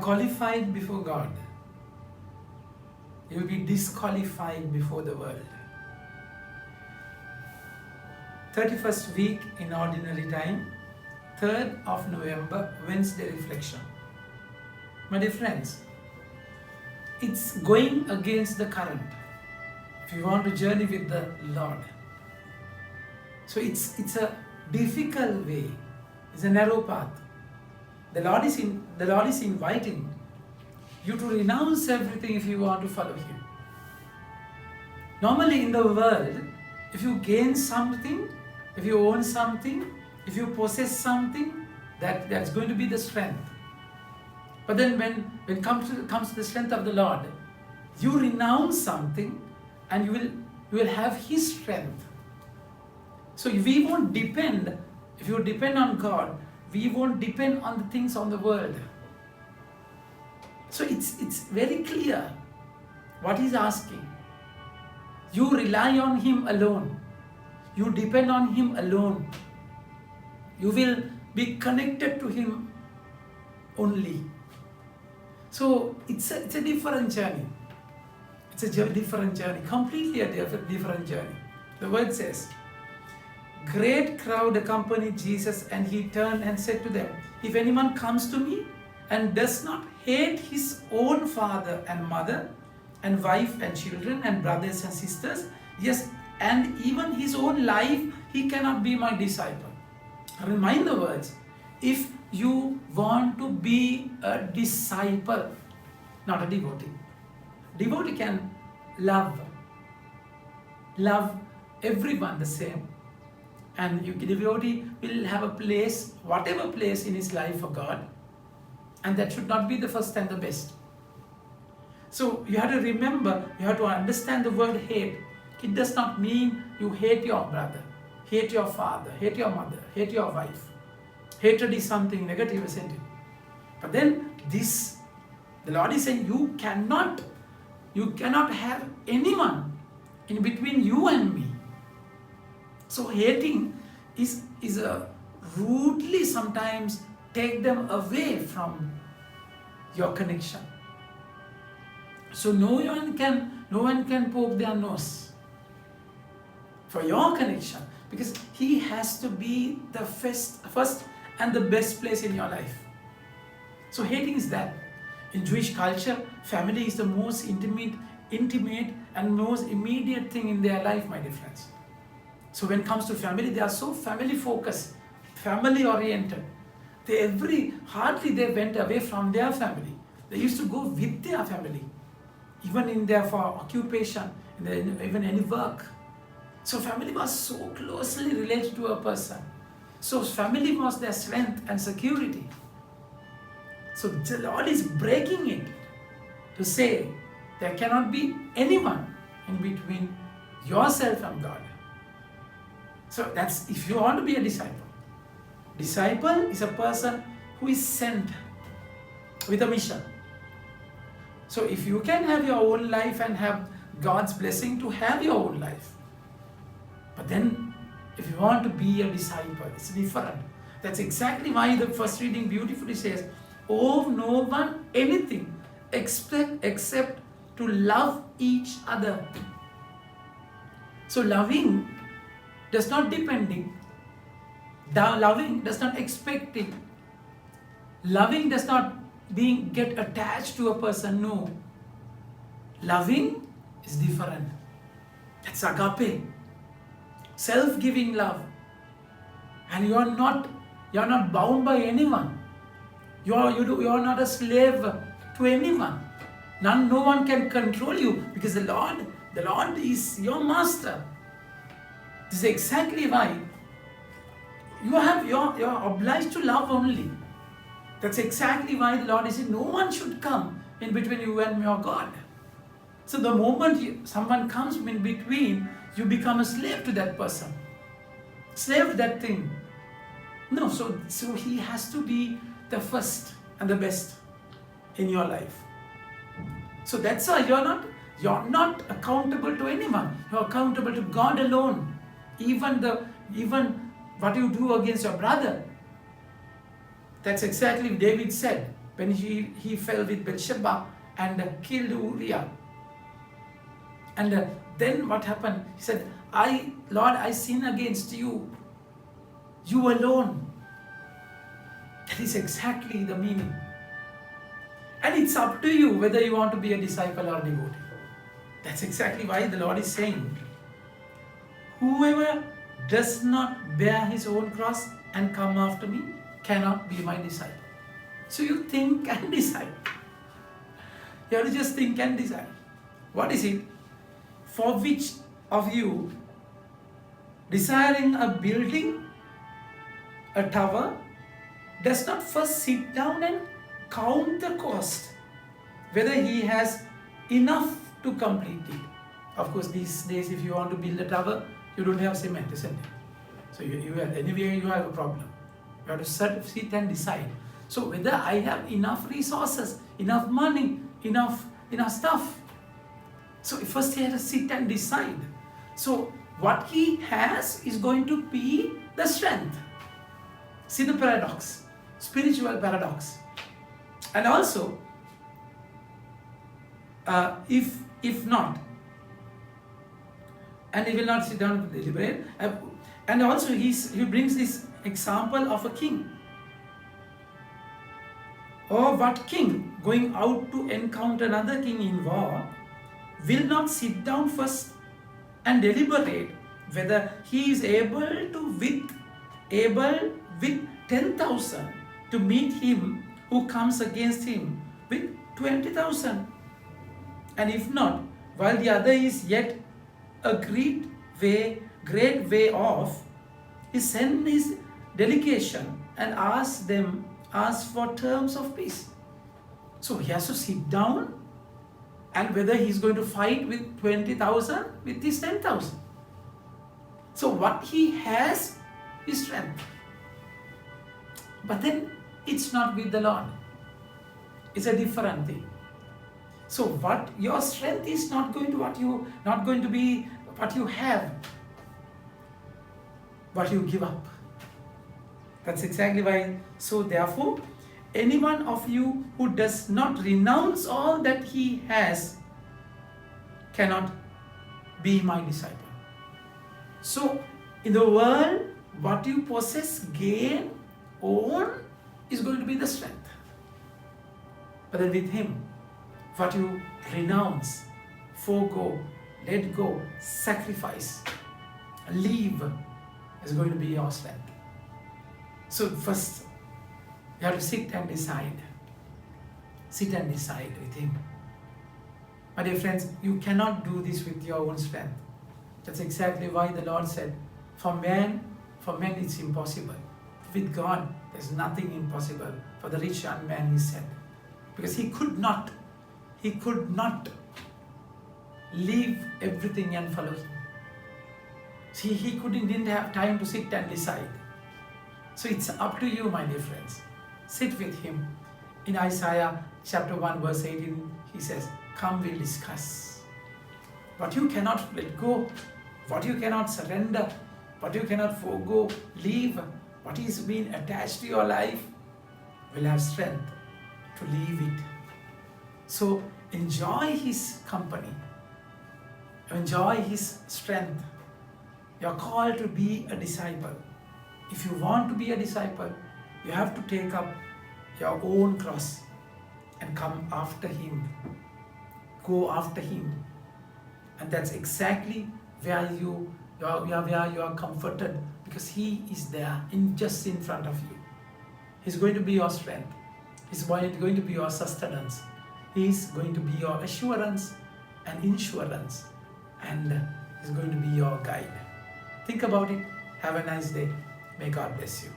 qualified before God, you will be disqualified before the world. 31st week in ordinary time, 3rd of November, Wednesday reflection. My dear friends, it's going against the current if you want to journey with the Lord. So it's a difficult way, it's a narrow path. The Lord is inviting you to renounce everything if you want to follow Him. Normally in the world, if you gain something, if you own something, if you possess something, that's going to be the strength. But then when it comes to the strength of the Lord, you renounce something and you will have His strength. So we won't depend, if you depend on God, we won't depend on the things on the world. So it's very clear what He's asking. You rely on Him alone. You depend on Him alone. You will be connected to Him only. So it's a different journey. It's a different journey, completely a different journey. The word says, great crowd accompanied Jesus, and He turned and said to them, if anyone comes to me and does not hate his own father and mother and wife and children and brothers and sisters, yes, and even his own life, he cannot be my disciple. Remind the words, if you want to be a disciple, not a devotee. Devotee can love everyone the same. And devotee will have a place, whatever place in his life for God. And that should not be the first and the best. So you have to remember, you have to understand the word hate. It does not mean you hate your brother, hate your father, hate your mother, hate your wife. Hatred is something negative, isn't it? But then the Lord is saying you cannot have anyone in between you and me. So hating is a rudely sometimes take them away from your connection. So no one can poke their nose for your connection, because He has to be the first and the best place in your life. So hating is that. In Jewish culture, family is the most intimate and most immediate thing in their life, my dear friends. So when it comes to family, they are so family focused, family oriented. Hardly they went away from their family. They used to go with their family, even in their for occupation, even any work. So family was so closely related to a person. So family was their strength and security. So the Lord is breaking it to say there cannot be anyone in between yourself and God. So that's if you want to be a disciple. Disciple is a person who is sent with a mission. So if you can have your own life and have God's blessing to have your own life. But then if you want to be a disciple, it's different. That's exactly why the first reading beautifully says, owe no one anything except to love each other. So loving does not depending. Loving does not expecting. Loving does not get attached to a person. No. Loving is different. That's agape. Self-giving love. And you are not bound by anyone. You are not a slave to anyone. No one can control you, because the Lord is your master. This is exactly why you are obliged to love only. That's exactly why the Lord is saying no one should come in between you and your God. So the moment someone comes in between, you become a slave to that person, slave to that thing. No, so He has to be the first and the best in your life. So that's why you're not accountable to anyone. You're accountable to God alone. Even what you do against your brother. That's exactly what David said. when he fell with Bathsheba and killed Uriah. And then what happened? He said, Lord, I sin against you. You alone. That is exactly the meaning. And it's up to you whether you want to be a disciple or devotee. That's exactly why the Lord is saying, whoever does not bear his own cross and come after me cannot be my disciple. So you think and decide. You have to just think and decide. What is it? For which of you, desiring a building, a tower, does not first sit down and count the cost, whether he has enough to complete it? Of course, these days, if you want to build a tower, you don't have cement, isn't it? So anyway, you have a problem. You have to sit and decide. So whether I have enough resources, enough money, enough stuff. So first he has to sit and decide. So what he has is going to be the strength. See the paradox, spiritual paradox. And also, if not, and he will not sit down to deliberate. And also he brings this example of a king. Or what king going out to encounter another king in war will not sit down first and deliberate whether he is able with 10,000 to meet him who comes against him with 20,000. And if not, while the other is yet a great way off, he sends his delegation and asks for terms of peace. So he has to sit down, and whether he's going to fight with 20,000 with his 10,000. So what he has is strength. But then it's not with the Lord. It's a different thing. So what your strength is not going to be what you have, what you give up. That's exactly why. So therefore, any one of you who does not renounce all that he has cannot be my disciple. So in the world, what you possess, gain, own is going to be the strength. But then with him, what you renounce, forego, let go, sacrifice, leave is going to be your strength. So first, you have to sit and decide. Sit and decide with him. My dear friends, you cannot do this with your own strength. That's exactly why the Lord said, for men it's impossible. With God, there's nothing impossible. For the rich young man, he said. Because he could not leave everything and follow him. See, he didn't have time to sit and decide. So it's up to you, my dear friends. Sit with him. In Isaiah chapter 1 verse 18, he says, come, we'll discuss. What you cannot let go, what you cannot surrender, what you cannot forego, leave, what is being attached to your life, will have strength to leave it. So enjoy his company. Enjoy his strength. You're called to be a disciple. If you want to be a disciple, you have to take up your own cross and come after him. Go after him. And that's exactly where you are comforted, because he is there just in front of you. He's going to be your strength. He's going to be your sustenance. He's going to be your assurance and insurance. And he's going to be your guide. Think about it. Have a nice day. May God bless you.